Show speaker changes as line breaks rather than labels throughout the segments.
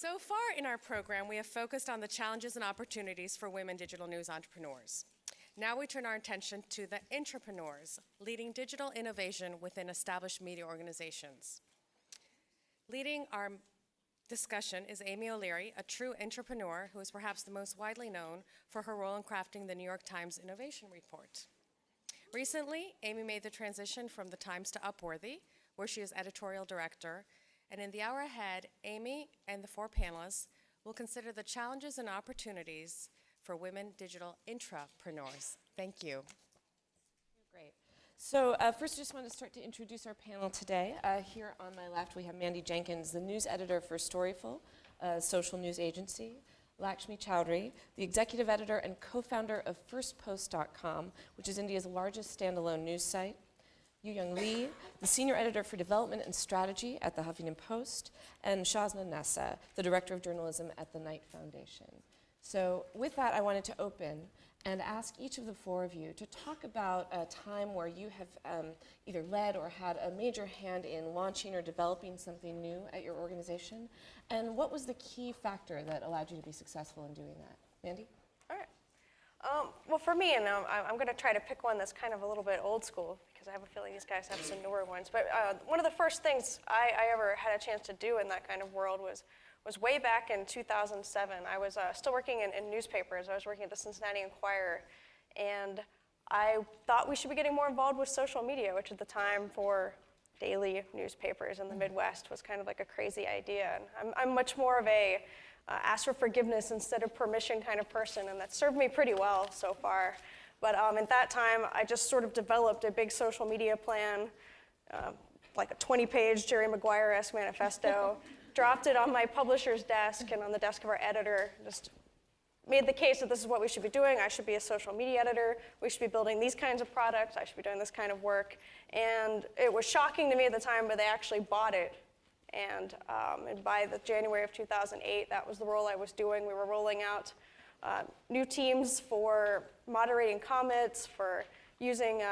So far in our program, we have focused on the challenges and opportunities for women digital news entrepreneurs. Now we turn our attention to the Intrapreneurs, leading digital innovation within established media organizations. Leading our discussion is Amy O'Leary, a true intrapreneur who is perhaps the most widely known for her role in crafting the New York Times Innovation Report. Recently, Amy made the transition from the Times to Upworthy, where she is editorial director. And in the hour ahead, Amy and the four panelists will consider the challenges and opportunities for women digital intrapreneurs. Thank you.
Great. So first, I just want to start to introduce our panel today. Here on my left, we have Mandy Jenkins, the news editor for Storyful, a social news agency. Lakshmi Chaudhry, the executive editor and co-founder of firstpost.com, which is India's largest standalone news site. Youyoung, the senior editor for development and strategy at the Huffington Post, and Shazna Nessa, the director of journalism at the Knight Foundation. So with that, I wanted to open and ask each of the four of you to talk about a time where you have either led or had a major hand in launching or developing something new at your organization, and what was the key factor that allowed you to be successful in doing that? Mandy?
All right. Well, for me, and I'm going to try to pick one that's kind of a little bit old school, because I have a feeling these guys have some newer ones. But one of the first things I ever had a chance to do in that kind of world was way back in 2007. I was still working in newspapers. I was working at the Cincinnati Enquirer, and I thought we should be getting more involved with social media, which at the time for daily newspapers in the Midwest was kind of like a crazy idea. And I'm much more of a ask for forgiveness instead of permission kind of person, and that served me pretty well so far. But at that time, I just sort of developed a big social media plan, like a 20-page Jerry Maguire-esque manifesto, dropped it on my publisher's desk and on the desk of our editor, just made the case that this is what we should be doing. I should be a social media editor. We should be building these kinds of products. I should be doing this kind of work. And it was shocking to me at the time, but they actually bought it. And by the January of 2008, that was the role I was doing. We were rolling out new teams for moderating comments, for using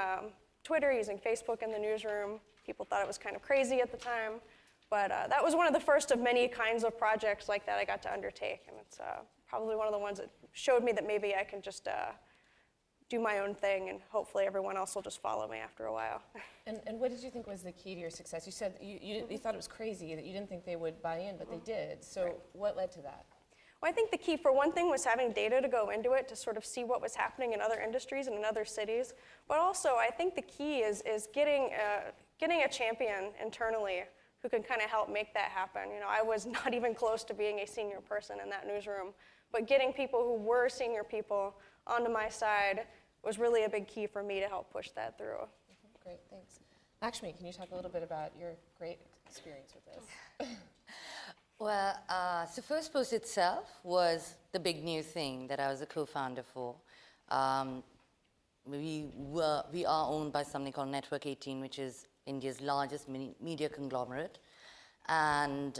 Twitter, using Facebook in the newsroom. People thought it was kind of crazy at the time. But that was one of the first of many kinds of projects like that I got to undertake. And it's probably one of the ones that showed me that maybe I can just do my own thing, and hopefully everyone else will just follow me after a while.
And what did you think was the key to your success? You said you thought it was crazy, that you didn't think they would buy in, but they did. So right. What led to that?
Well, I think the key for one thing was having data to go into it to sort of see what was happening in other industries and in other cities. But also, I think the key is getting a champion internally who can kind of help make that happen. You know, I was not even close to being a senior person in that newsroom, but getting people who were senior people onto my side was really a big key for me to help push that through.
Great, thanks. Lakshmi, can you talk a little bit about your great experience with this?
Well, so First Post itself was the big new thing that I was a co-founder for. We are owned by something called Network 18, which is India's largest media conglomerate. And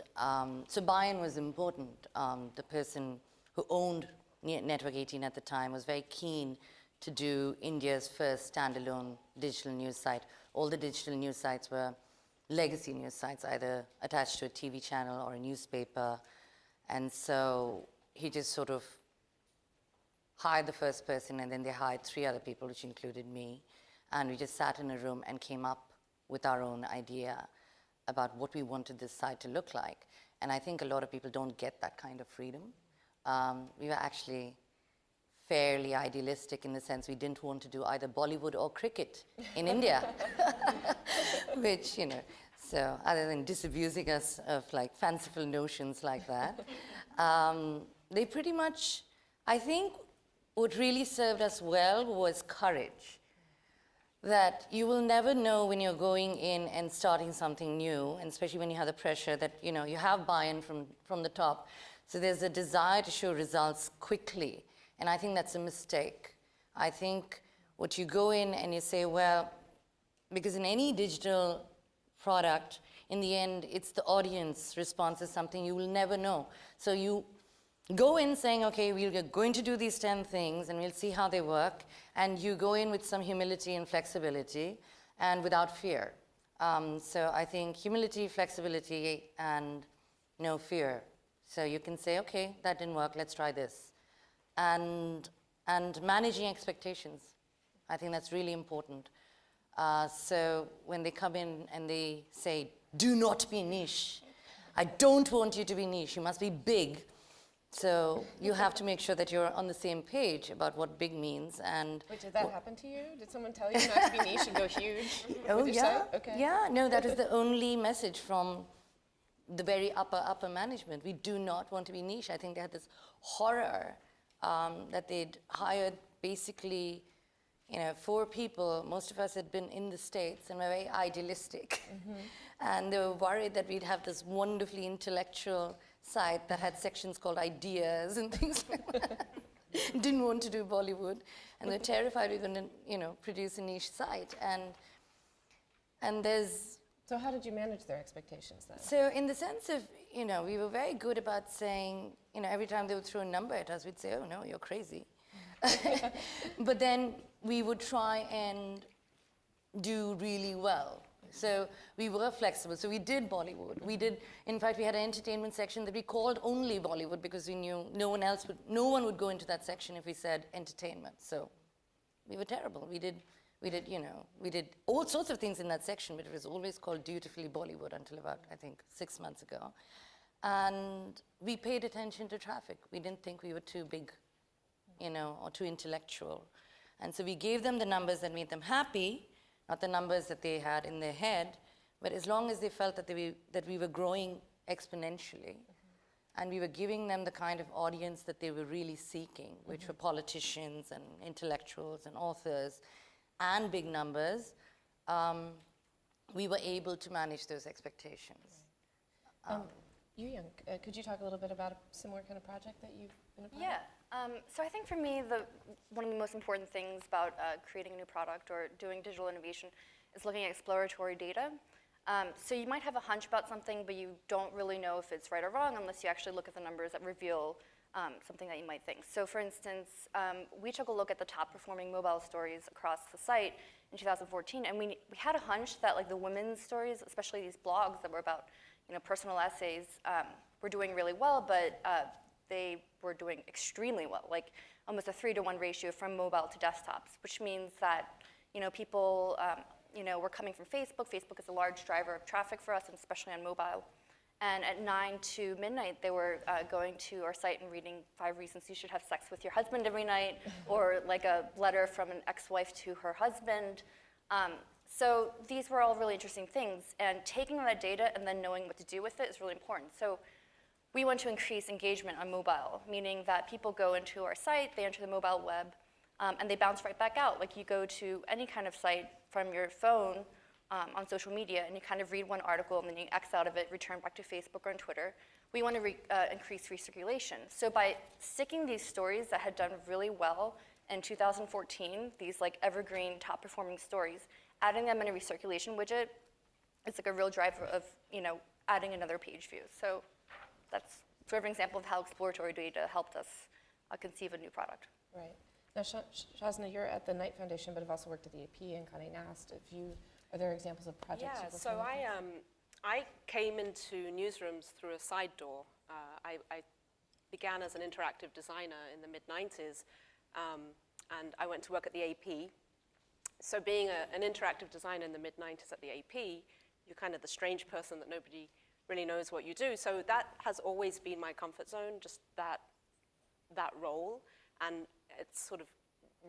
so buy-in was important. The person who owned Network 18 at the time was very keen to do India's first standalone digital news site. All the digital news sites were legacy news sites, either attached to a TV channel or a newspaper. And so he just sort of hired the first person, and then they hired 3 other people, which included me. And we just sat in a room and came up with our own idea about what we wanted this site to look like. And I think a lot of people don't get that kind of freedom. We were actually fairly idealistic in the sense we didn't want to do either Bollywood or cricket in India, which, you know, so other than disabusing us of like fanciful notions like that, they pretty much, I think what really served us well was courage. That you will never know when you're going in and starting something new, and especially when you have the pressure that, you know, you have buy-in from the top. So there's a desire to show results quickly. And I think that's a mistake. I think what you go in and you say, well, because in any digital product, in the end, it's the audience response is something you will never know. So you go in saying, okay, we're going to do these 10 things and we'll see how they work. And you go in with some humility and flexibility and without fear. So I think humility, flexibility, and no fear So you can say, okay, that didn't work, let's try this. And managing expectations, I think that's really important. So when they come in and they say, do not be niche. I don't want you to be niche, you must be big. So you have to make sure that you're on the same page about what big means. And
Wait, did that happen to you? Did someone tell you not to be niche and go huge?
oh
with your
yeah,
site? Okay.
yeah. No, that is the only message from the very upper management. We do not want to be niche. I think they had this horror that they'd hired basically, 4 people. Most of us had been in the States and were very idealistic. And they were worried that we'd have this wonderfully intellectual site that had sections called ideas and things like that. Didn't want to do Bollywood. And they're terrified we're going to, produce a niche site. And there's...
So how did you manage their expectations then?
So in the sense of, we were very good about saying, every time they would throw a number at us, we'd say, oh no, you're crazy. But then we would try and do really well. So we were flexible. So we did Bollywood. In fact, we had an entertainment section that we called only Bollywood because we knew no one would go into that section if we said entertainment. So we were terrible. We did all sorts of things in that section, but it was always called dutifully Bollywood until about, I think, 6 months ago. And we paid attention to traffic. We didn't think we were too big, or too intellectual. And so we gave them the numbers that made them happy, not the numbers that they had in their head, but as long as they felt that we were growing exponentially, and we were giving them the kind of audience that they were really seeking, which were politicians and intellectuals and authors, and big numbers, we were able to manage those expectations.
Youyoung, could you talk a little bit about a similar kind of project that you've been a part of?
Yeah. So I think for me, one of the most important things about creating a new product or doing digital innovation is looking at exploratory data. So you might have a hunch about something, but you don't really know if it's right or wrong unless you actually look at the numbers that reveal something that you might think. So for instance, we took a look at the top performing mobile stories across the site in 2014, and we had a hunch that the women's stories, especially these blogs that were about personal essays, were doing really well, but they were doing extremely well, almost a 3-to-1 ratio from mobile to desktops, which means that people were coming from Facebook. Facebook is a large driver of traffic for us, and especially on mobile. And at 9 to midnight, they were going to our site and reading 5 reasons you should have sex with your husband every night, or a letter from an ex-wife to her husband. So these were all really interesting things, and taking that data and then knowing what to do with it is really important. So we want to increase engagement on mobile, meaning that people go into our site, they enter the mobile web, and they bounce right back out. You go to any kind of site from your phone on social media, and you kind of read one article, and then you X out of it, return back to Facebook or on Twitter. We want to increase recirculation. So by sticking these stories that had done really well in 2014, these evergreen top-performing stories, adding them in a recirculation widget, it's a real driver of adding another page view. So that's sort of an example of how exploratory data helped us conceive a new product.
Right. Now, Shazna, you're at the Knight Foundation, but have also worked at the AP and Condé Nast. Are there examples of projects?
Yeah, so I came into newsrooms through a side door. I began as an interactive designer in the mid-90s, and I went to work at the AP. So being an interactive designer in the mid-90s at the AP, you're kind of the strange person that nobody really knows what you do. So that has always been my comfort zone, just that role, and it's sort of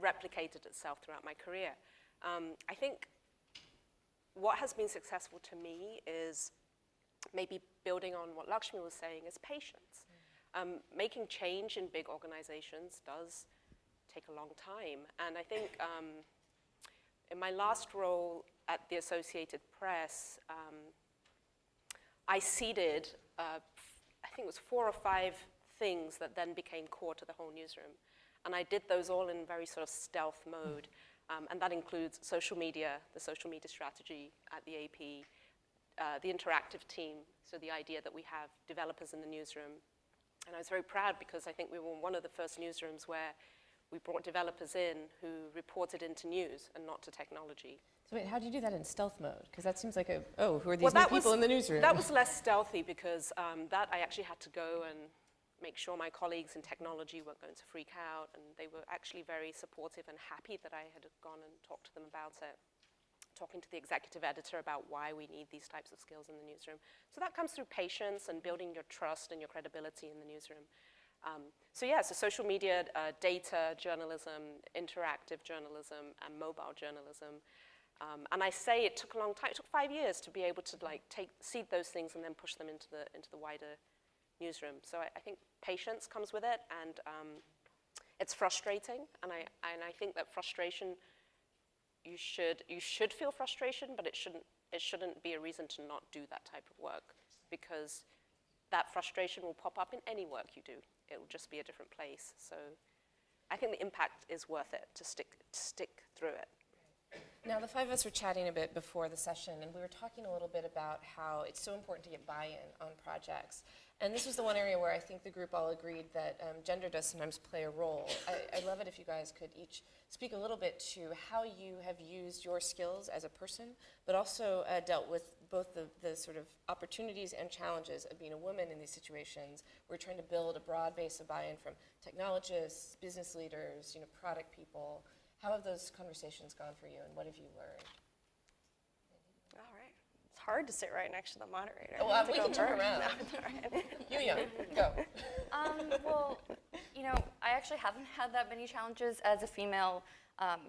replicated itself throughout my career. I think what has been successful to me is maybe building on what Lakshmi was saying, is patience. Making change in big organizations does take a long time. And I think in my last role at the Associated Press, I seeded, I think it was 4 or 5 things that then became core to the whole newsroom. And I did those all in very sort of stealth mode. And that includes social media, the social media strategy at the AP, the interactive team, so the idea that we have developers in the newsroom. And I was very proud because I think we were one of the first newsrooms where we brought developers in who reported into news and not to technology.
So wait, how do you do that in stealth mode? Because that seems like who are these
Well,
new
that
people
was,
in the newsroom?
That was less stealthy because that I actually had to go and make sure my colleagues in technology weren't going to freak out, and they were actually very supportive and happy that I had gone and talked to them about it, talking to the executive editor about why we need these types of skills in the newsroom. So that comes through patience and building your trust and your credibility in the newsroom. So social media, data journalism, interactive journalism, and mobile journalism. And I say it took a long time. It took 5 years to be able to seed those things and then push them into the wider newsroom. So I think patience comes with it, and it's frustrating. And I think that frustration, you should feel frustration, but it shouldn't be a reason to not do that type of work, because that frustration will pop up in any work you do. It will just be a different place. So I think the impact is worth it to stick through it.
Now, the five of us were chatting a bit before the session, and we were talking a little bit about how it's so important to get buy-in on projects. And this was the one area where I think the group all agreed that gender does sometimes play a role. I'd love it if you guys could each speak a little bit to how you have used your skills as a person, but also dealt with both the sort of opportunities and challenges of being a woman in these situations. We're trying to build a broad base of buy-in from technologists, business leaders, product people. How have those conversations gone for you, and what have you learned?
All right. It's hard to sit right next to the moderator.
Well, we can turn around. Youyoung, go.
Well, I actually haven't had that many challenges as a female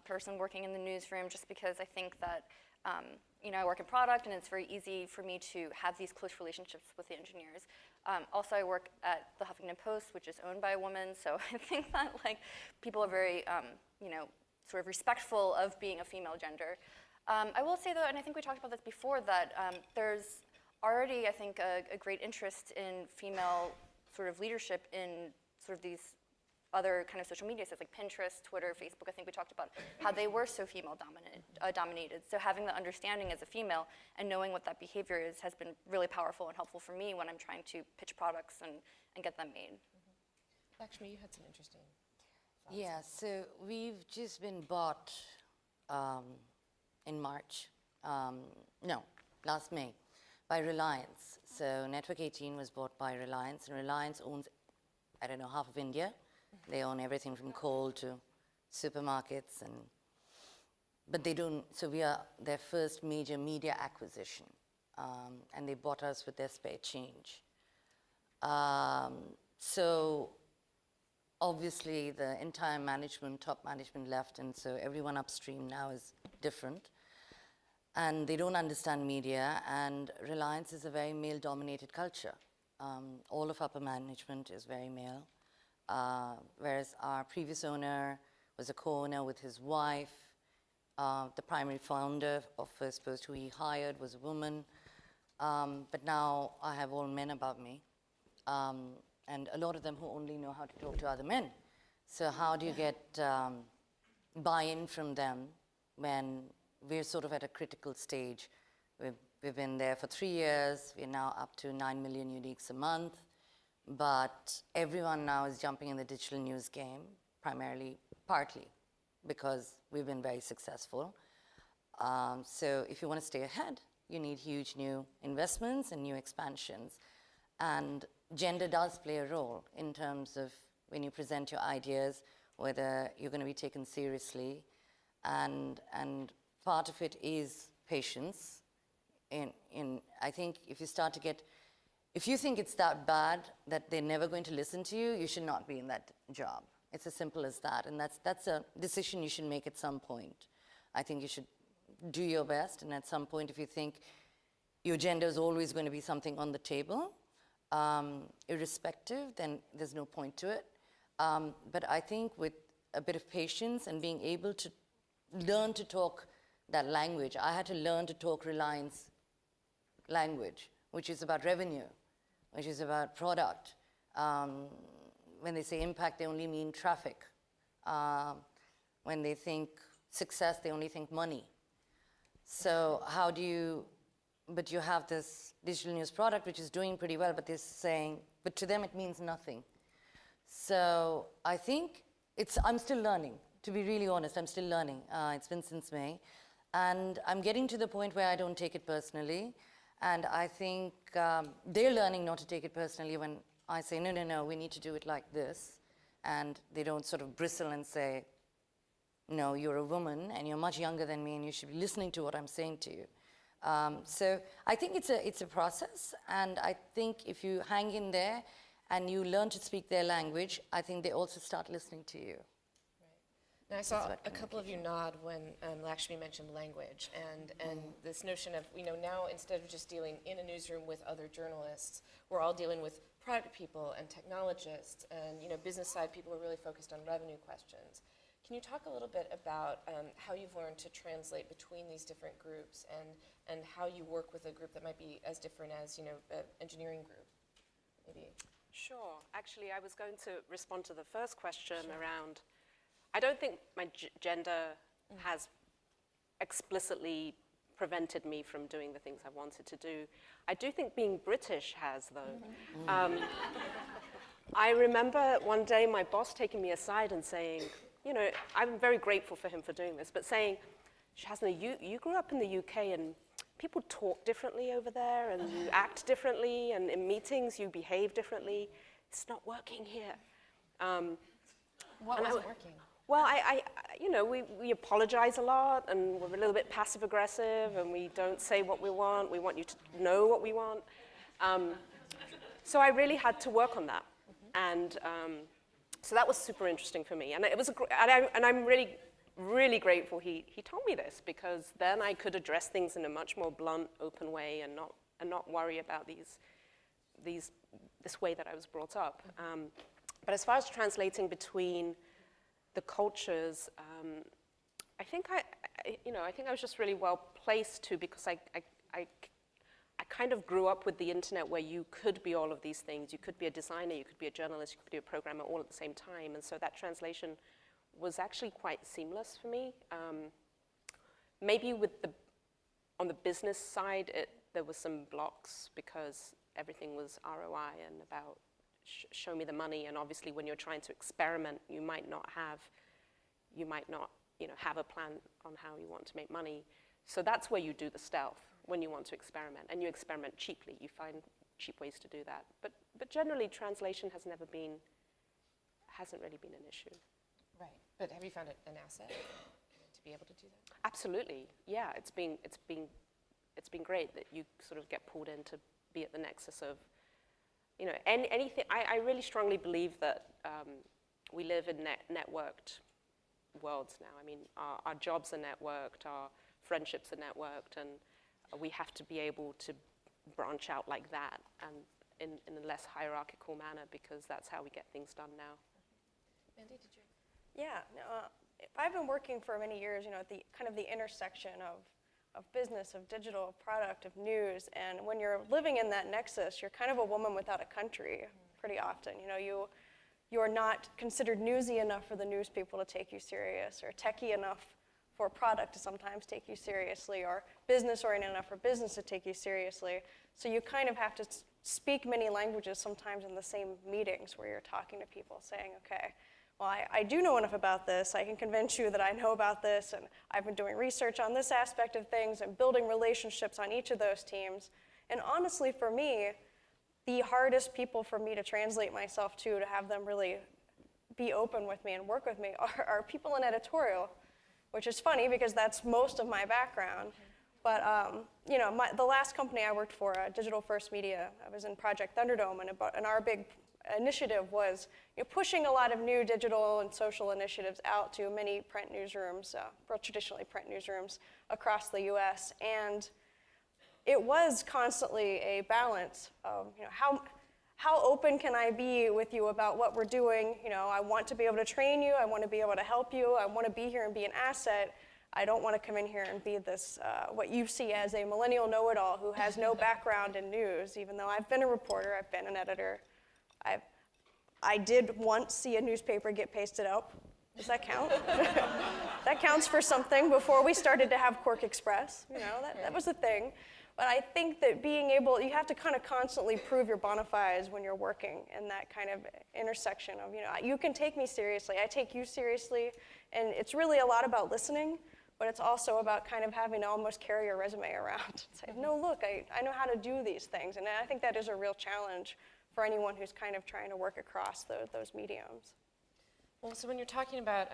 person working in the newsroom, just because I think that I work in product, and it's very easy for me to have these close relationships with the engineers. Also, I work at the Huffington Post, which is owned by a woman, so I think that people are very sort of respectful of being a female gender. I will say though, and I think we talked about this before, that there's already, I think, a great interest in female sort of leadership in sort of these other kind of social media sites like Pinterest, Twitter, Facebook. I think we talked about how they were so female dominated. So having the understanding as a female and knowing what that behavior is has been really powerful and helpful for me when I'm trying to pitch products and get them made.
Mm-hmm. Lakshmi, you had some interesting thoughts.
Yeah, so we've just been bought in March, last May, by Reliance. So Network 18 was bought by Reliance, and Reliance owns, I don't know, half of India. They own everything from coal to supermarkets, but they don't, so we are their first major media acquisition, and they bought us with their spare change. So obviously the entire top management left, and so everyone upstream now is different. And they don't understand media, and Reliance is a very male-dominated culture. All of upper management is very male. Whereas our previous owner was a co-owner with his wife. The primary founder of First Post, who he hired, was a woman. But now I have all men above me, and a lot of them who only know how to talk to other men. So how do you get buy-in from them when we're sort of at a critical stage? We've been there for 3 years. We're now up to 9 million uniques a month. But everyone now is jumping in the digital news game, partly because we've been very successful. So if you want to stay ahead, you need huge new investments and new expansions. And gender does play a role in terms of when you present your ideas, whether you're going to be taken seriously. And part of it is patience. I think if you think it's that bad that they're never going to listen to you, you should not be in that job. It's as simple as that, and that's a decision you should make at some point. I think you should do your best, and at some point, if you think your gender is always going to be something on the table, irrespective, then there's no point to it. But I think with a bit of patience and being able to learn to talk that language, I had to learn to talk Reliance language, which is about revenue, which is about product. When they say impact, they only mean traffic. When they think success, they only think money. So but you have this digital news product which is doing pretty well, but they're saying, but to them it means nothing. So I think I'm still learning, to be really honest, I'm still learning. It's been since May. And I'm getting to the point where I don't take it personally. And I think they're learning not to take it personally when I say, no, no, no, we need to do it like this. And they don't sort of bristle and say, no, you're a woman and you're much younger than me and you should be listening to what I'm saying to you. So I think it's a process, and I think if you hang in there and you learn to speak their language, I think they also start listening to you.
Now, I saw a couple of you nod when Lakshmi mentioned language, and this notion of, now instead of just dealing in a newsroom with other journalists, we're all dealing with product people and technologists, and business side people are really focused on revenue questions. Can you talk a little bit about how you've learned to translate between these different groups, and how you work with a group that might be as different as an engineering group, maybe?
Sure. Actually, I was going to respond to the first question around, I don't think my gender has explicitly prevented me from doing the things I wanted to do. I do think being British has, though. I remember one day my boss taking me aside and saying, I'm very grateful for him for doing this, but saying, Shazna, you grew up in the UK and people talk differently over there and you act differently, and in meetings you behave differently. It's not working here.
What wasn't working?
Well, we apologize a lot, and we're a little bit passive aggressive, and we don't say what we want. We want you to know what we want. So I really had to work on that, and so that was super interesting for me. And it was and I'm really, really grateful he told me this, because then I could address things in a much more blunt, open way, and not worry about this way that I was brought up. But as far as translating between the cultures, I think I was just really well placed to, because I kind of grew up with the internet, where you could be all of these things. You could be a designer, you could be a journalist, you could be a programmer, all at the same time. And so that translation was actually quite seamless for me. Maybe on the business side, there was some blocks, because everything was ROI and about show me the money. And obviously, when you're trying to experiment, you might not have a plan on how you want to make money. So that's where you do the stealth, when you want to experiment, and you experiment cheaply. You find cheap ways to do that. But generally, translation hasn't really been an issue.
Right. But have you found it an asset to be able to do that?
Absolutely. Yeah. It's been great that you sort of get pulled in to be at the nexus of, anything. I really strongly believe that we live in networked worlds now. I mean, our jobs are networked, our friendships are networked, and we have to be able to branch out like that, and in a less hierarchical manner, because that's how we get things done now.
Mandy, did you?
Yeah, no, I've been working for many years, at the kind of the intersection of business, of digital, product, of news, and when you're living in that nexus, you're kind of a woman without a country pretty often. You're not considered newsy enough for the news people to take you serious, or techie enough for a product to sometimes take you seriously, or business-oriented enough for business to take you seriously. So you kind of have to speak many languages sometimes in the same meetings, where you're talking to people saying, okay, well, I do know enough about this. I can convince you that I know about this, and I've been doing research on this aspect of things and building relationships on each of those teams. And honestly, for me, the hardest people for me to translate myself to have them really be open with me and work with me are people in editorial, which is funny because that's most of my background. But the last company I worked for, Digital First Media, I was in Project Thunderdome, and our big initiative was pushing a lot of new digital and social initiatives out to many print newsrooms, traditionally print newsrooms across the US. And it was constantly a balance of how open can I be with you about what we're doing. I want to be able to train you, I want to be able to help you, I want to be here and be an asset. I don't want to come in here and be this, what you see as a millennial know-it-all who has no background in news, even though I've been a reporter, I've been an editor. I did once see a newspaper get pasted up. Does that count? That counts for something. Before we started to have Quark Express, that was a thing. But I think that you have to kind of constantly prove your bona fides when you're working in that kind of intersection of, you can take me seriously, I take you seriously, and it's really a lot about listening, but it's also about kind of having to almost carry your resume around. Say, no, look, I know how to do these things. And I think that is a real challenge for anyone who's kind of trying to work across those mediums.
Well, so when you're talking about,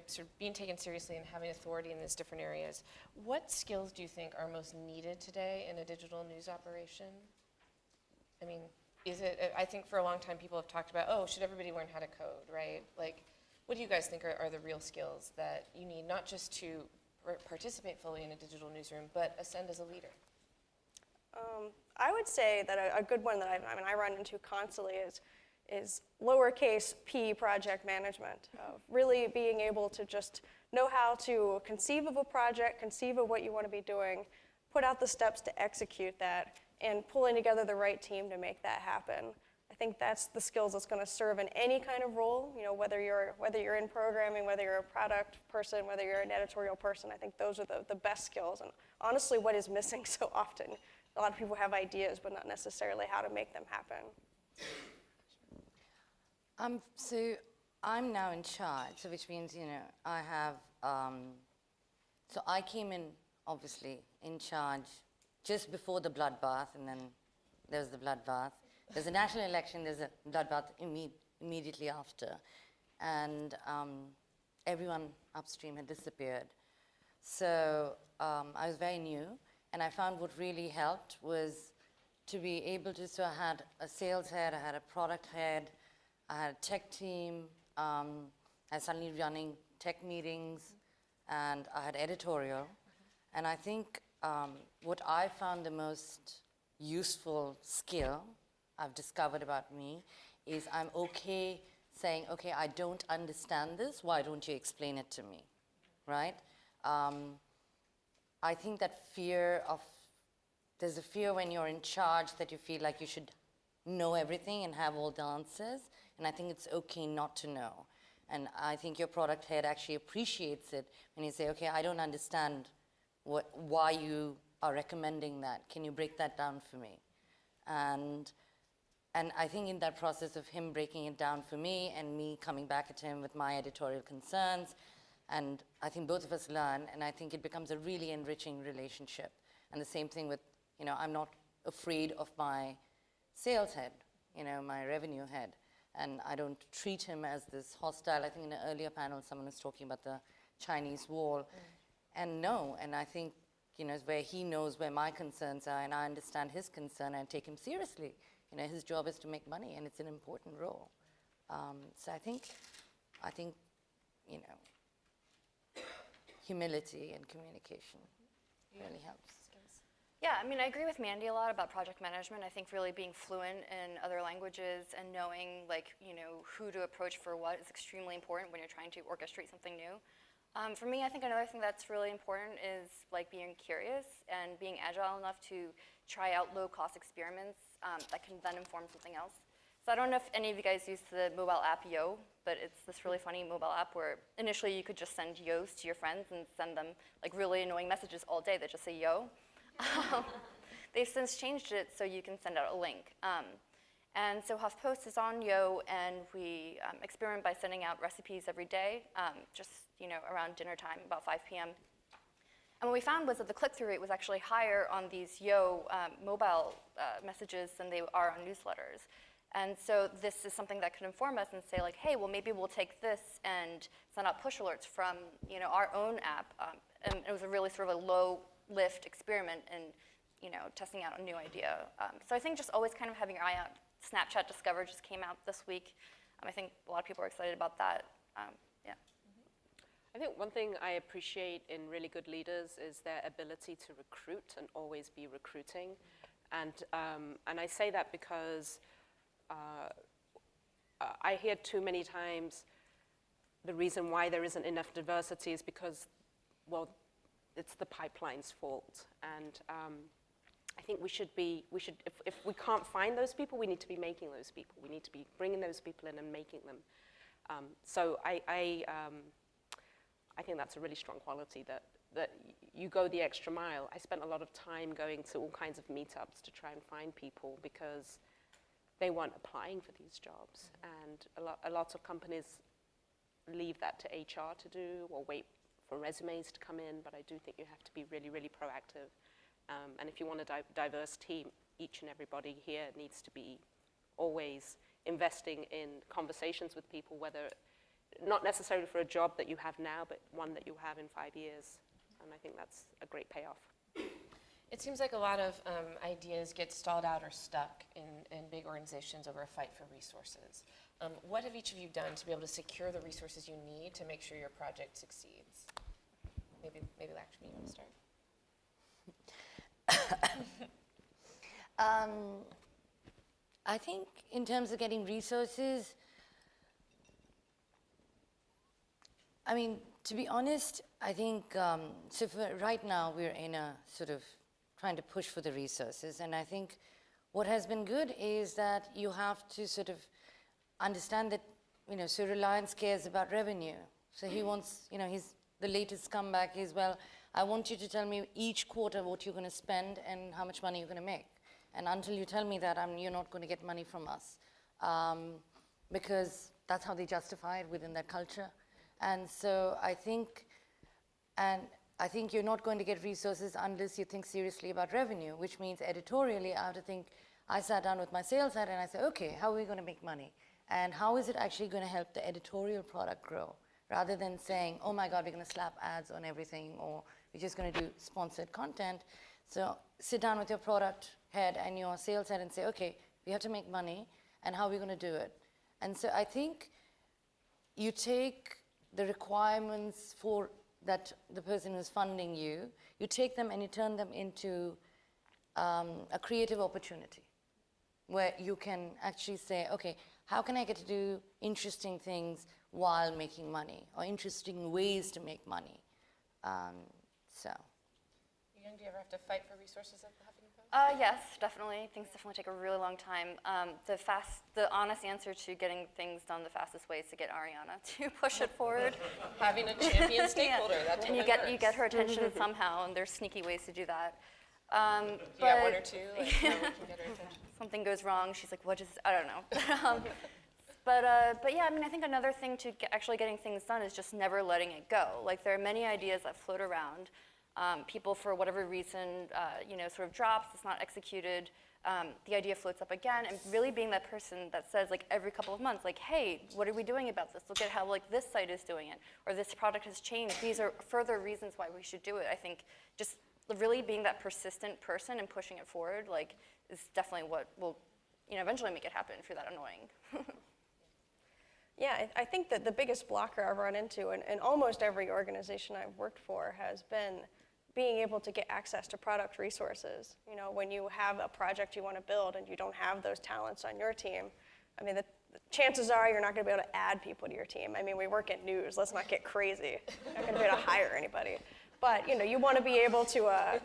sort of being taken seriously and having authority in these different areas, what skills do you think are most needed today in a digital news operation? I mean, I think for a long time people have talked about, oh, should everybody learn how to code, right? Like, what do you guys think are the real skills that you need, not just to participate fully in a digital newsroom, but ascend as a leader?
I would say that a good one that I run into constantly is lowercase p project management. Really being able to just know how to conceive of a project, conceive of what you want to be doing, put out the steps to execute that, and pulling together the right team to make that happen. I think that's the skills that's going to serve in any kind of role, whether you're in programming, whether you're a product person, whether you're an editorial person. I think those are the best skills, and honestly what is missing so often. A lot of people have ideas, but not necessarily how to make them happen.
So I'm now in charge, so which means, I have, so I came in, obviously, in charge just before the bloodbath, and then there was the bloodbath. There's a national election, there's a bloodbath immediately after. And everyone upstream had disappeared. So I was very new, and I found what really helped was to be able to, so I had a sales head, I had a product head, I had a tech team, I was suddenly running tech meetings, and I had editorial. And I think what I found the most useful skill I've discovered about me is I'm okay saying, okay, I don't understand this, why don't you explain it to me, right? I think that there's a fear when you're in charge that you feel like you should know everything and have all the answers, and I think it's okay not to know. And I think your product head actually appreciates it when you say, okay, I don't understand why you are recommending that. Can you break that down for me? And I think in that process of him breaking it down for me and me coming back at him with my editorial concerns, and I think both of us learn, and I think it becomes a really enriching relationship. And the same thing with, I'm not afraid of my sales head, my revenue head. And I don't treat him as this hostile. I think in an earlier panel, someone was talking about the Chinese wall. And no, and I think, where he knows where my concerns are, and I understand his concern, and I take him seriously. His job is to make money, and it's an important role. So I think, humility and communication really helps.
Yeah, I agree with Mandy a lot about project management. I think really being fluent in other languages and knowing, who to approach for what is extremely important when you're trying to orchestrate something new. For me, I think another thing that's really important is being curious and being agile enough to try out low-cost experiments that can then inform something else. So I don't know if any of you guys use the mobile app Yo, but it's this really funny mobile app where initially you could just send Yos to your friends and send them really annoying messages all day that just say Yo. They've since changed it so you can send out a link. And so HuffPost is on Yo, and we experiment by sending out recipes every day, just around dinner time, about 5 p.m. And what we found was that the click-through rate was actually higher on these Yo mobile messages than they are on newsletters. And so this is something that could inform us and say, hey, well, maybe we'll take this and send out push alerts from our own app. And it was a really sort of a low-lift experiment in testing out a new idea. So I think just always kind of having your eye out. Snapchat Discover just came out this week. I think a lot of people are excited about that. Yeah.
I think one thing I appreciate in really good leaders is their ability to recruit and always be recruiting. And I say that because I hear too many times the reason why there isn't enough diversity is because, well, it's the pipeline's fault. And I think if we can't find those people, we need to be making those people. We need to be bringing those people in and making them. So I think that's a really strong quality that you go the extra mile. I spent a lot of time going to all kinds of meetups to try and find people because they weren't applying for these jobs. And a lot of companies leave that to HR to do or wait for resumes to come in, but I do think you have to be really, really proactive. And if you want a diverse team, each and everybody here needs to be always investing in conversations with people, whether not necessarily for a job that you have now, but one that you have in 5 years. And I think that's a great payoff.
It seems like a lot of ideas get stalled out or stuck in big organizations over a fight for resources. What have each of you done to be able to secure the resources you need to make sure your project succeeds? Maybe Lakshmi, you want to start?
I think in terms of getting resources, I mean, to be honest, I think, so for right now we're in a sort of trying to push for the resources, and I think what has been good is that you have to sort of understand that, so Reliance cares about revenue. So he wants, the latest comeback is, well, I want you to tell me each quarter what you're going to spend and how much money you're going to make. And until you tell me that, you're not going to get money from us. Because that's how they justify it within that culture. And so I think you're not going to get resources unless you think seriously about revenue, which means editorially I have to think, I sat down with my sales head and I said, okay, how are we going to make money? And how is it actually going to help the editorial product grow? Rather than saying, oh my God, we're going to slap ads on everything, or we're just going to do sponsored content. So sit down with your product head and your sales head and say, okay, we have to make money, and how are we going to do it? And so I think you take the requirements for that the person who's funding you, you take them and you turn them into a creative opportunity where you can actually say, okay, how can I get to do interesting things while making money, or interesting ways to make money?
Youyoung, do you ever have to fight for resources at the Huffington Post?
Yes, definitely. Things definitely take a really long time. The honest answer to getting things done the fastest way is to get Ariana to push it forward.
Having a champion stakeholder, that's
and
what
you get her attention somehow, and there's sneaky ways to do that.
Yeah, one or two, like, how we can get her attention.
Something goes wrong, she's like, what is, I don't know. But yeah, I think another thing to actually getting things done is just never letting it go. Like, there are many ideas that float around. People, for whatever reason, sort of drops, it's not executed. The idea floats up again, and really being that person that says, like, every couple of months, like, hey, what are we doing about this? Look at how, like, this site is doing it, or this product has changed. These are further reasons why we should do it. I think just really being that persistent person and pushing it forward, like, is definitely what will, eventually make it happen if you're that annoying.
Yeah, I think that the biggest blocker I've run into in almost every organization I've worked for has been being able to get access to product resources. When you have a project you want to build and you don't have those talents on your team, the chances are you're not going to be able to add people to your team. We work in news, let's not get crazy. You're not going to be able to hire anybody. But you want to be able to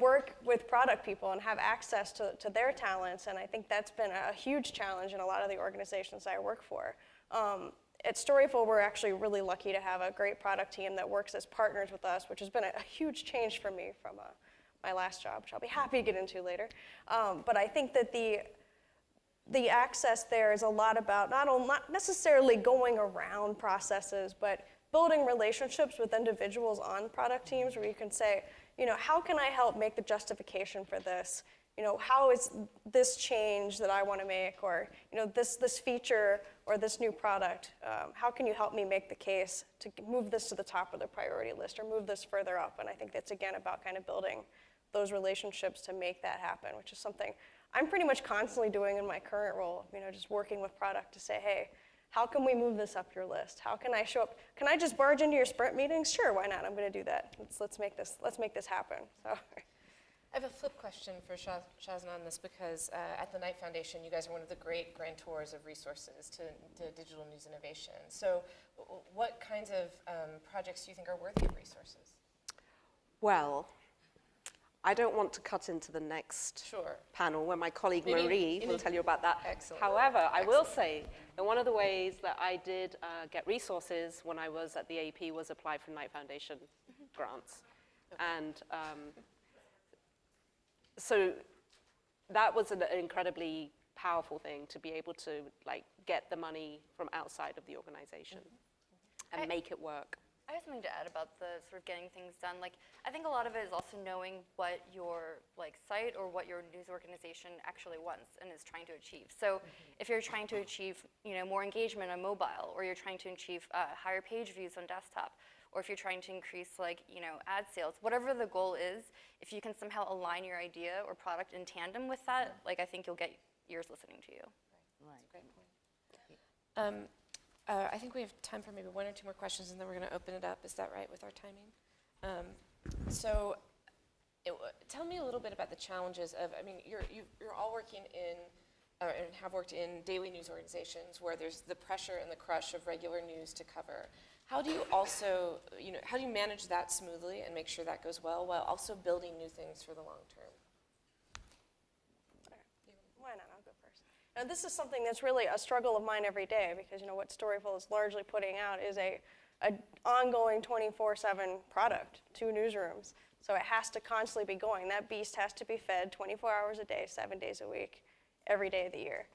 work with product people and have access to their talents, and I think that's been a huge challenge in a lot of the organizations I work for. At Storyful, we're actually really lucky to have a great product team that works as partners with us, which has been a huge change for me from my last job, which I'll be happy to get into later. But I think that the access there is a lot about not necessarily going around processes, but building relationships with individuals on product teams where you can say, how can I help make the justification for this? How is this change that I want to make, or this feature or this new product, how can you help me make the case to move this to the top of the priority list or move this further up? And I think that's, again, about kind of building those relationships to make that happen, which is something I'm pretty much constantly doing in my current role, just working with product to say, hey, how can we move this up your list? How can I show up? Can I just barge into your sprint meetings? Sure, why not? I'm going to do that. Let's make this happen. So.
I have a flip question for Shazna on this, because at the Knight Foundation, you guys are one of the great grantors of resources to digital news innovation. So what kinds of projects do you think are worthy of resources?
Well, I don't want to cut into the next panel where my colleague Marie will tell you about that.
Excellent.
However, I will say that one of the ways that I did get resources when I was at the AP was apply for Knight Foundation grants. Okay. And so that was an incredibly powerful thing, to be able to get the money from outside of the organization and make it work.
I have something to add about the sort of getting things done. Like, I think a lot of it is also knowing what your site or what your news organization actually wants and is trying to achieve. So if you're trying to achieve more engagement on mobile, or you're trying to achieve higher page views on desktop, or if you're trying to increase ad sales, whatever the goal is, if you can somehow align your idea or product in tandem with that, I think you'll get ears listening to you.
Right.
Great point. I think we have time for maybe one or two more questions, and then we're going to open it up. Is that right with our timing? Tell me a little bit about the challenges of, you're all working in, and have worked in daily news organizations where there's the pressure and the crush of regular news to cover. How do you also, how do you manage that smoothly and make sure that goes well while also building new things for the long term?
Why not? I'll go first. Now, this is something that's really a struggle of mine every day, because what Storyful is largely putting out is a ongoing 24/7 product to newsrooms. So it has to constantly be going. That beast has to be fed 24 hours a day, 7 days a week, every day of the year.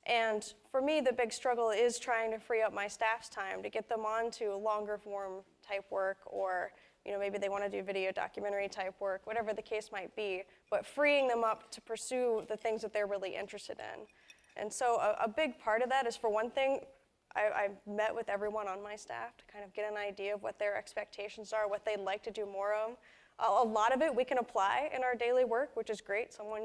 And for me, the big struggle is trying to free up my staff's time to get them onto longer form type work, or maybe they want to do video documentary type work, whatever the case might be, but freeing them up to pursue the things that they're really interested in. And so a big part of that is, for one thing, I've met with everyone on my staff to kind of get an idea of what their expectations are, what they'd like to do more of. A lot of it we can apply in our daily work, which is great. Someone,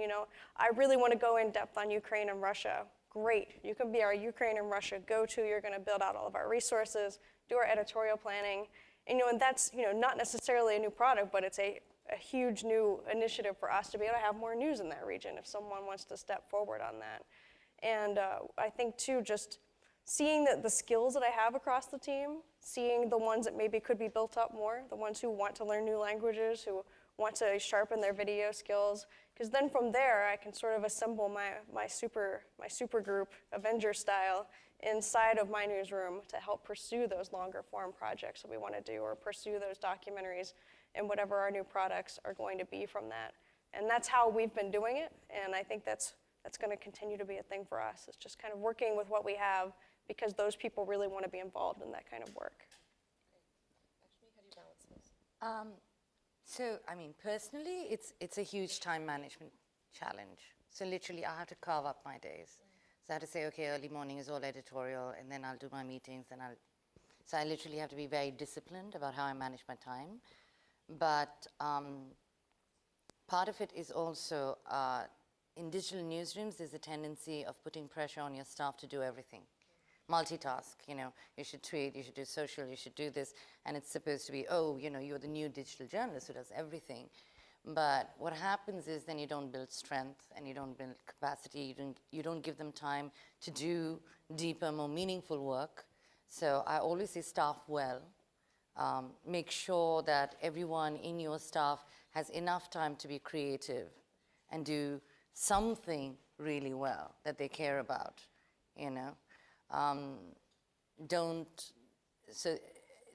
I really want to go in depth on Ukraine and Russia. Great, you can be our Ukraine and Russia go-to. You're going to build out all of our resources, do our editorial planning. And that's not necessarily a new product, but it's a huge new initiative for us to be able to have more news in that region if someone wants to step forward on that. And I think too, just seeing the skills that I have across the team, seeing the ones that maybe could be built up more, the ones who want to learn new languages, who want to sharpen their video skills, because then from there I can sort of assemble my super group, Avenger style, inside of my newsroom to help pursue those longer form projects that we want to do, or pursue those documentaries and whatever our new products are going to be from that. And that's how we've been doing it, and I think that's going to continue to be a thing for us. It's just kind of working with what we have, because those people really want to be involved in that kind of work.
Lakshmi, how do you balance this?
So, personally, it's a huge time management challenge. So literally, I have to carve up my days. So I have to say, okay, early morning is all editorial, and then I'll do my meetings, so I literally have to be very disciplined about how I manage my time. But part of it is also, in digital newsrooms, there's a tendency of putting pressure on your staff to do everything. Multitask, you should tweet, you should do social, you should do this, and it's supposed to be, you're the new digital journalist who does everything. But what happens is then you don't build strength, and you don't build capacity, you don't give them time to do deeper, more meaningful work. So I always say staff well. Make sure that everyone in your staff has enough time to be creative and do something really well that they care about,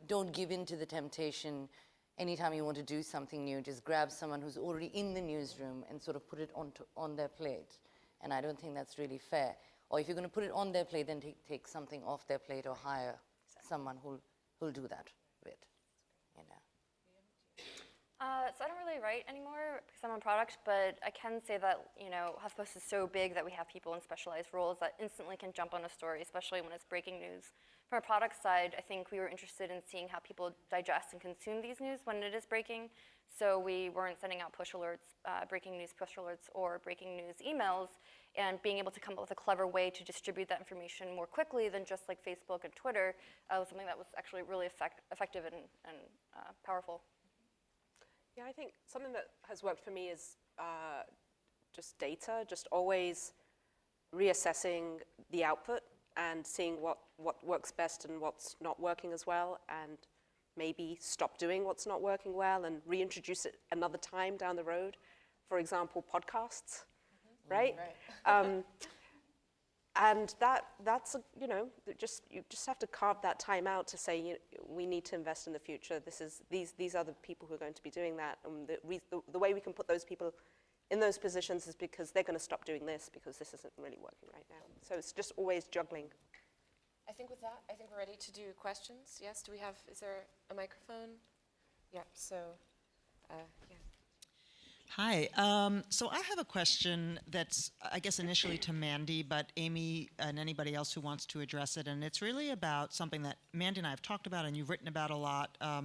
Don't give in to the temptation anytime you want to do something new. Just grab someone who's already in the newsroom and sort of put it on their plate. And I don't think that's really fair. Or if you're going to put it on their plate, then take something off their plate, or hire someone who'll do that with.
So I don't really write anymore because I'm on product, but I can say that, HuffPost is so big that we have people in specialized roles that instantly can jump on a story, especially when it's breaking news. From a product side, I think we were interested in seeing how people digest and consume these news when it is breaking. So we weren't sending out push alerts, breaking news push alerts, or breaking news emails, and being able to come up with a clever way to distribute that information more quickly than just like Facebook and Twitter was something that was actually really effective and powerful.
Yeah, I think something that has worked for me is just data, just always reassessing the output and seeing what works best and what's not working as well, and maybe stop doing what's not working well and reintroduce it another time down the road. For example, podcasts, right? And that's you just have to carve that time out to say, we need to invest in the future. These are the people who are going to be doing that, and the way we can put those people in those positions is because they're going to stop doing this because this isn't really working right now. So it's just always juggling.
I think with that, I think we're ready to do questions. Yes, do we have, is there a microphone? Yeah, so, yeah.
Hi. So I have a question that's, I guess, initially to Mandy, but Amy and anybody else who wants to address it. And it's really about something that Mandy and I have talked about and you've written about a lot, a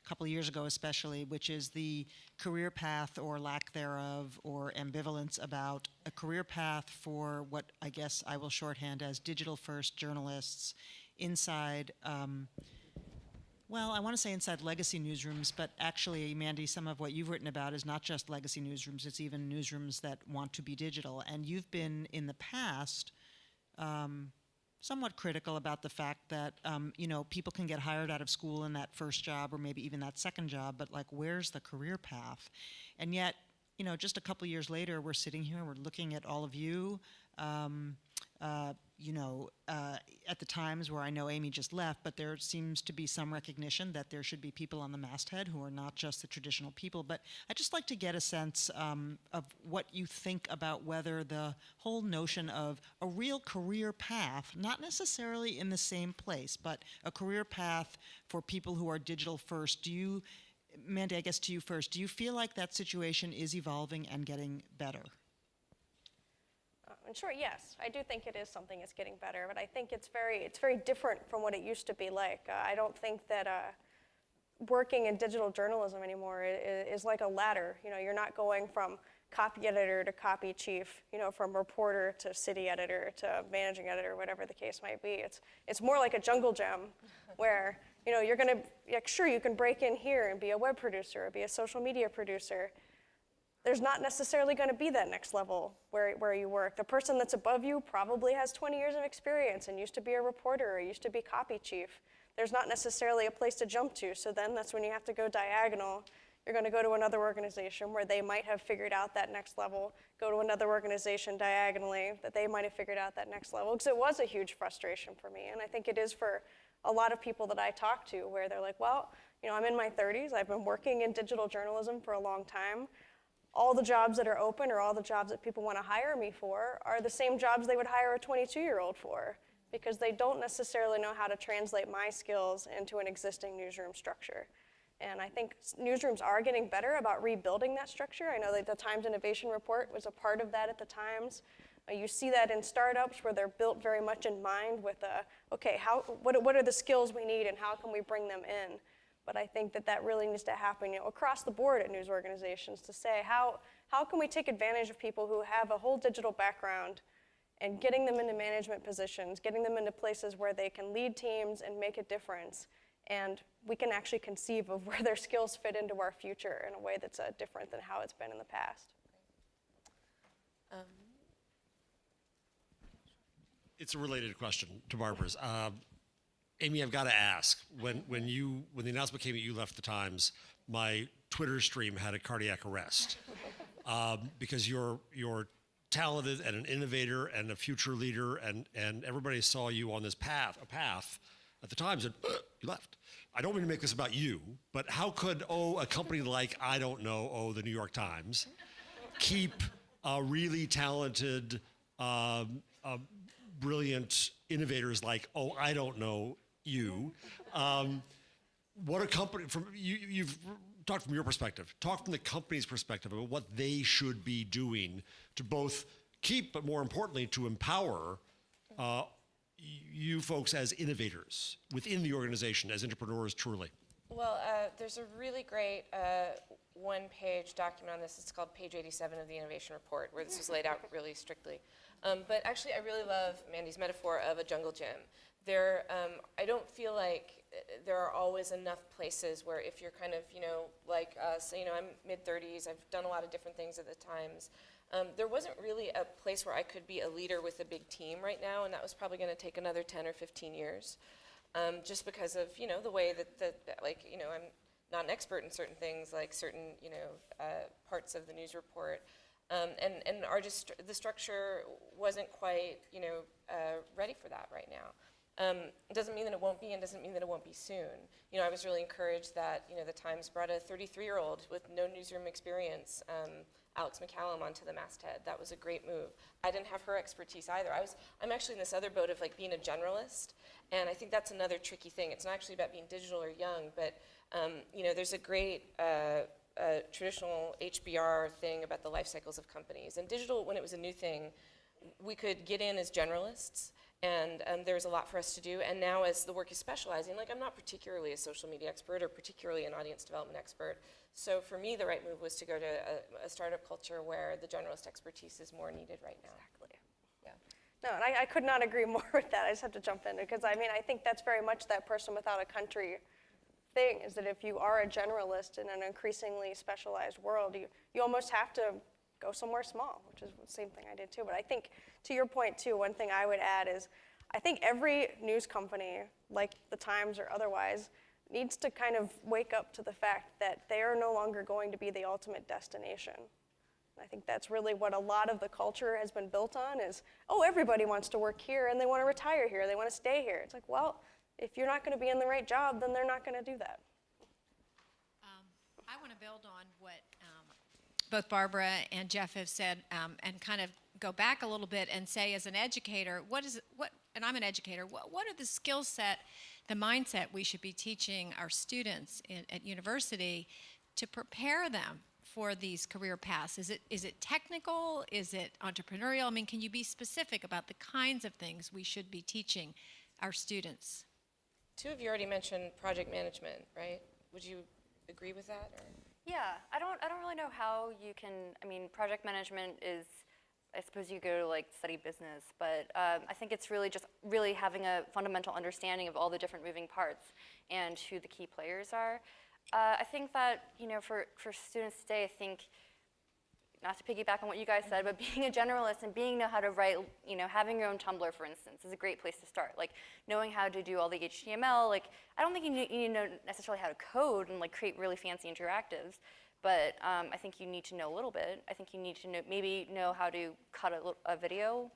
couple of years ago especially, which is the career path or lack thereof or ambivalence about a career path for what I guess I will shorthand as digital-first journalists inside well, I want to say inside legacy newsrooms, but actually, Mandy, some of what you've written about is not just legacy newsrooms, it's even newsrooms that want to be digital. And you've been, in the past, somewhat critical about the fact that, people can get hired out of school in that first job or maybe even that second job, but like, where's the career path? And yet, just a couple of years later, we're sitting here, we're looking at all of you, at the Times where I know Amy just left, but there seems to be some recognition that there should be people on the masthead who are not just the traditional people. But I'd just like to get a sense of what you think about whether the whole notion of a real career path, not necessarily in the same place, but a career path for people who are digital first. Mandy, I guess to you first, do you feel like that situation is evolving and getting better?
In short, yes. I do think it is something that's getting better, but I think it's very different from what it used to be like. I don't think that working in digital journalism anymore is like a ladder. You're not going from copy editor to copy chief, from reporter to city editor to managing editor, whatever the case might be. It's more like a jungle gym where, you're going to, sure, you can break in here and be a web producer or be a social media producer. There's not necessarily going to be that next level where you work. The person that's above you probably has 20 years of experience and used to be a reporter or used to be copy chief. There's not necessarily a place to jump to, so then that's when you have to go diagonal. You're going to go to another organization where they might have figured out that next level, go to another organization diagonally that they might have figured out that next level, because it was a huge frustration for me, and I think it is for a lot of people that I talk to, where they're like, well, I'm in my 30s, I've been working in digital journalism for a long time. All the jobs that are open or all the jobs that people want to hire me for are the same jobs they would hire a 22-year-old for, because they don't necessarily know how to translate my skills into an existing newsroom structure. And I think newsrooms are getting better about rebuilding that structure. I know that the Times Innovation Report was a part of that at the Times. You see that in startups where they're built very much in mind with, okay, what are the skills we need and how can we bring them in? But I think that really needs to happen, across the board at news organizations, to say how can we take advantage of people who have a whole digital background and getting them into management positions, getting them into places where they can lead teams and make a difference, and we can actually conceive of where their skills fit into our future in a way that's different than how it's been in the past.
It's a related question to Barbara's. Amy, I've got to ask, when the announcement came that you left the Times, my Twitter stream had a cardiac arrest because you're talented and an innovator and a future leader, and everybody saw you on this path at the Times, and you left. I don't mean to make this about you, but how could a company like the New York Times keep really talented, brilliant innovators like you? What a company, you've talked from your perspective, talk from the company's perspective about what they should be doing to both keep, but more importantly, to empower you folks as innovators within the organization, as entrepreneurs truly.
Well, there's a really great one-page document on this. It's called page 87 of the Innovation Report, where this was laid out really strictly. But actually, I really love Mandy's metaphor of a jungle gym. I don't feel like there are always enough places where if you're kind of, like us, I'm mid-30s, I've done a lot of different things at the Times. There wasn't really a place where I could be a leader with a big team right now, and that was probably going to take another 10 or 15 years, just because of, the way that I'm not an expert in certain things, like certain, parts of the news report. And the structure wasn't quite, ready for that right now. It doesn't mean that it won't be, and doesn't mean that it won't be soon. I was really encouraged that, the Times brought a 33-year-old with no newsroom experience, Alex McCallum, onto the masthead. That was a great move. I didn't have her expertise either. I'm actually in this other boat of being a generalist, And I think that's another tricky thing. It's not actually about being digital or young, but there's a great traditional HBR thing about the life cycles of companies. And digital, when it was a new thing, we could get in as generalists, and there was a lot for us to do. And now as the work is specializing, like I'm not particularly a social media expert or particularly an audience development expert. So for me, the right move was to go to a startup culture where the generalist expertise is more needed right now.
Exactly. Yeah. No, and I could not agree more with that. I just have to jump in because I think that's very much that person without a country thing, is that if you are a generalist in an increasingly specialized world, you almost have to go somewhere small, which is the same thing I did too. But I think, to your point too, one thing I would add is I think every news company, like the Times or otherwise, needs to kind of wake up to the fact that they are no longer going to be the ultimate destination. I think that's really what a lot of the culture has been built on is, oh, everybody wants to work here and they want to retire here, they want to stay here. It's like, well, if you're not going to be in the right job, then they're not going to do that.
I want to build on what both Barbara and Jeff have said, and kind of go back a little bit and say, as an educator, and I'm an educator, what are the skill set, the mindset we should be teaching our students at university to prepare them for these career paths? Is it technical? Is it entrepreneurial? I mean, can you be specific about the kinds of things we should be teaching our students?
Two of you already mentioned project management, right? Would you agree with that? Or?
Yeah, I don't really know how you can. I mean, project management is, I suppose you go to like study business, but I think it's really just having a fundamental understanding of all the different moving parts and who the key players are. I think that for students today, I think, not to piggyback on what you guys said, but being a generalist and know how to write, having your own Tumblr, for instance, is a great place to start. Like knowing how to do all the HTML. Like I don't think you need to know necessarily how to code and like create really fancy interactives, but I think you need to know a little bit. I think you need to know how to cut a video,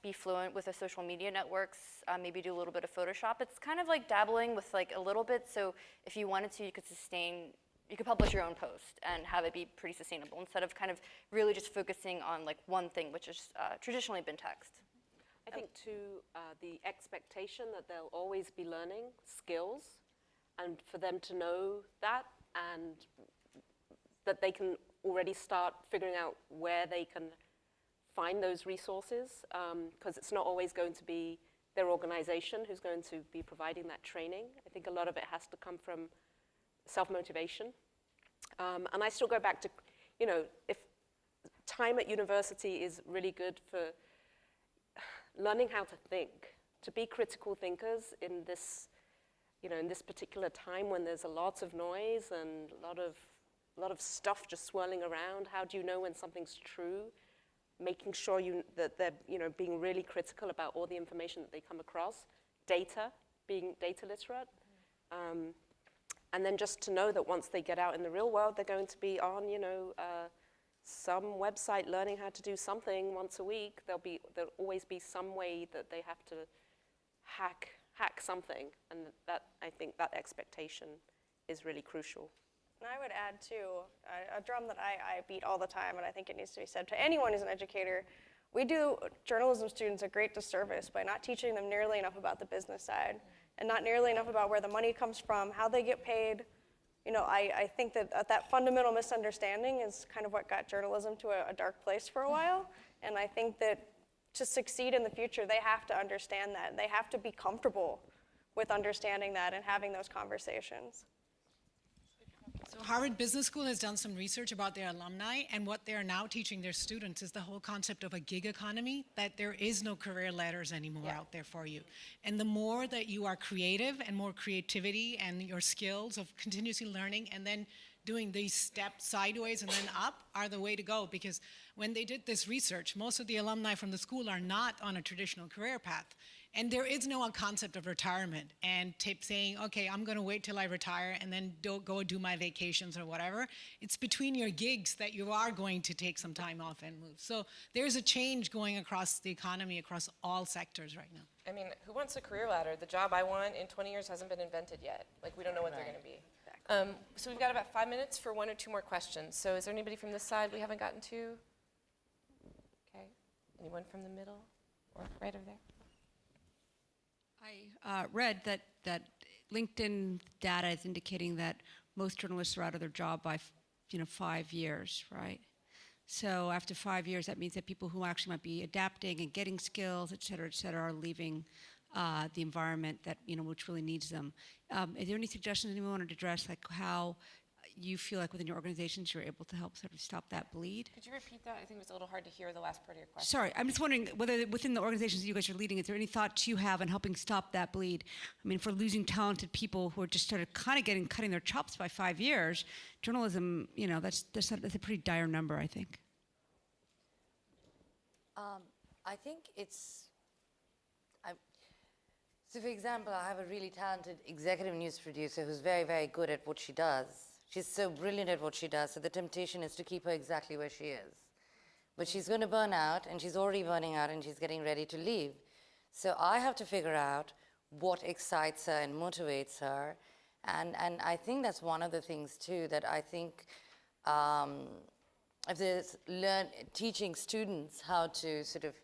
be fluent with the social media networks, maybe do a little bit of Photoshop. It's kind of like dabbling with like a little bit. So if you wanted to, you could publish your own post and have it be pretty sustainable instead of kind of really just focusing on like one thing, which has traditionally been text.
I think too, the expectation that they'll always be learning skills, and for them to know that, and that they can already start figuring out where they can find those resources, because it's not always going to be their organization who's going to be providing that training. I think a lot of it has to come from self-motivation. And I still go back to, if time at university is really good for learning how to think, to be critical thinkers in this, in this particular time when there's a lot of noise and a lot of stuff just swirling around. How do you know when something's true? Making sure that they're being really critical about all the information that they come across. Data, being data literate. And then just to know that once they get out in the real world, they're going to be on, some website learning how to do something once a week. There'll always be some way that they have to hack something, and I think that expectation is really crucial.
And I would add too, a drum that I beat all the time, and I think it needs to be said to anyone who's an educator, we do journalism students a great disservice by not teaching them nearly enough about the business side, and not nearly enough about where the money comes from, how they get paid. I think that fundamental misunderstanding is kind of what got journalism to a dark place for a while, and I think that to succeed in the future, they have to understand that. They have to be comfortable with understanding that and having those conversations.
So Harvard Business School has done some research about their alumni, and what they're now teaching their students is the whole concept of a gig economy, that there is no career ladders anymore out there for you. And the more that you are creative and more creativity and your skills of continuously learning and then doing these steps sideways and then up are the way to go, because when they did this research, most of the alumni from the school are not on a traditional career path. And there is no concept of retirement and saying, okay, I'm going to wait till I retire and then go do my vacations or whatever. It's between your gigs that you are going to take some time off and move. So there's a change going across the economy, across all sectors right now.
I mean, who wants a career ladder? The job I want in 20 years hasn't been invented yet. Like, we don't know what they're going to be. So we've got about 5 minutes for one or two more questions. So is there anybody from this side we haven't gotten to? Okay. Anyone from the middle or right over there?
read that LinkedIn data is indicating that most journalists are out of their job by 5 years, right? So after 5 years, that means that people who actually might be adapting and getting skills, et cetera, are leaving the environment that which really needs them. Is there any suggestions anyone wanted to address, like how you feel like within your organizations you're able to help sort of stop that bleed?
Could you repeat that? I think it was a little hard to hear the last part of your question.
Sorry, I'm just wondering whether within the organizations that you guys are leading, is there any thoughts you have on helping stop that bleed? I mean, for losing talented people who are just sort of kind of cutting their chops by 5 years, journalism, that's a pretty dire number, I think.
I think so for example, I have a really talented executive news producer who's very, very good at what she does. She's so brilliant at what she does, so the temptation is to keep her exactly where she is. But she's going to burn out, and she's already burning out, and she's getting ready to leave. So I have to figure out what excites her and motivates her. And I think that's one of the things, too, that I think if there's teaching students how to sort of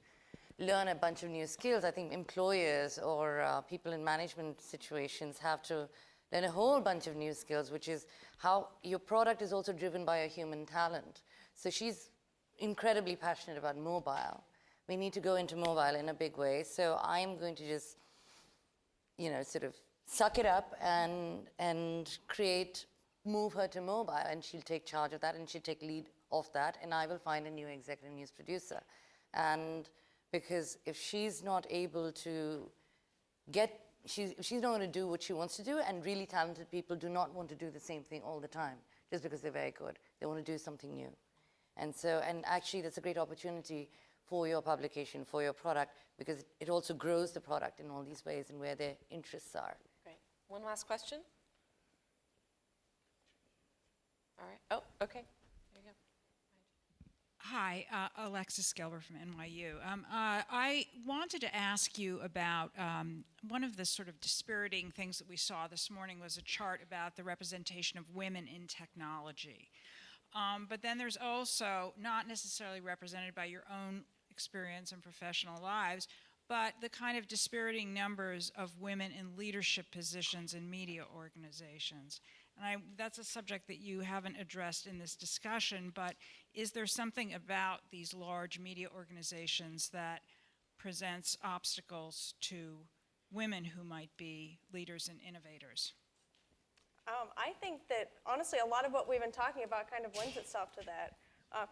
learn a bunch of new skills, I think employers or people in management situations have to learn a whole bunch of new skills, which is how your product is also driven by a human talent. So she's incredibly passionate about mobile. We need to go into mobile in a big way. So I'm going to just, sort of suck it up and move her to mobile, and she'll take charge of that, and she'll take lead of that, and I will find a new executive news producer. And because if she's not able to she's not going to do what she wants to do, and really talented people do not want to do the same thing all the time just because they're very good. They want to do something new. And actually that's a great opportunity for your publication, for your product, because it also grows the product in all these ways and where their interests are.
Great. One last question? All right. Oh, okay. There you go.
Hi, Alexis Gelber from NYU. I wanted to ask you about one of the sort of dispiriting things that we saw this morning was a chart about the representation of women in technology. But then there's also, not necessarily represented by your own experience and professional lives, but the kind of dispiriting numbers of women in leadership positions in media organizations. And that's a subject that you haven't addressed in this discussion, but is there something about these large media organizations that presents obstacles to women who might be leaders and innovators?
I think that, honestly, a lot of what we've been talking about kind of lends itself to that.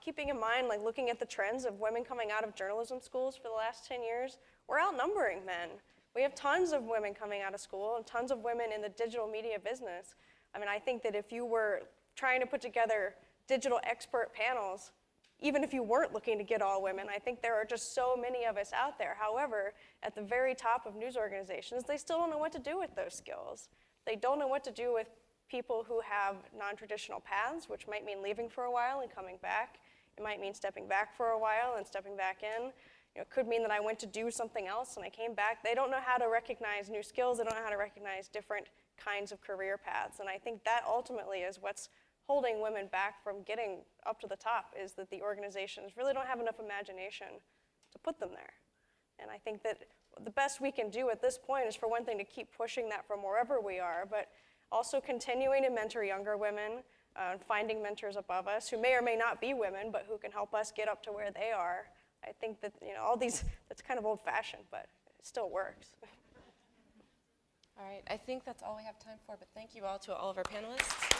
Keeping in mind, like looking at the trends of women coming out of journalism schools for the last 10 years, we're outnumbering men. We have tons of women coming out of school and tons of women in the digital media business. I mean, I think that if you were trying to put together digital expert panels, even if you weren't looking to get all women, I think there are just so many of us out there. However, at the very top of news organizations, they still don't know what to do with those skills. They don't know what to do with people who have non-traditional paths, which might mean leaving for a while and coming back. It might mean stepping back for a while and stepping back in. It could mean that I went to do something else and I came back. They don't know how to recognize new skills. They don't know how to recognize different kinds of career paths. And I think that ultimately is what's holding women back from getting up to the top, is that the organizations really don't have enough imagination to put them there. And I think that the best we can do at this point is, for one thing, to keep pushing that from wherever we are, but also continuing to mentor younger women, finding mentors above us who may or may not be women, but who can help us get up to where they are. I think that all these, that's kind of old-fashioned, but it still works.
All right, I think that's all we have time for, but thank you all to all of our panelists.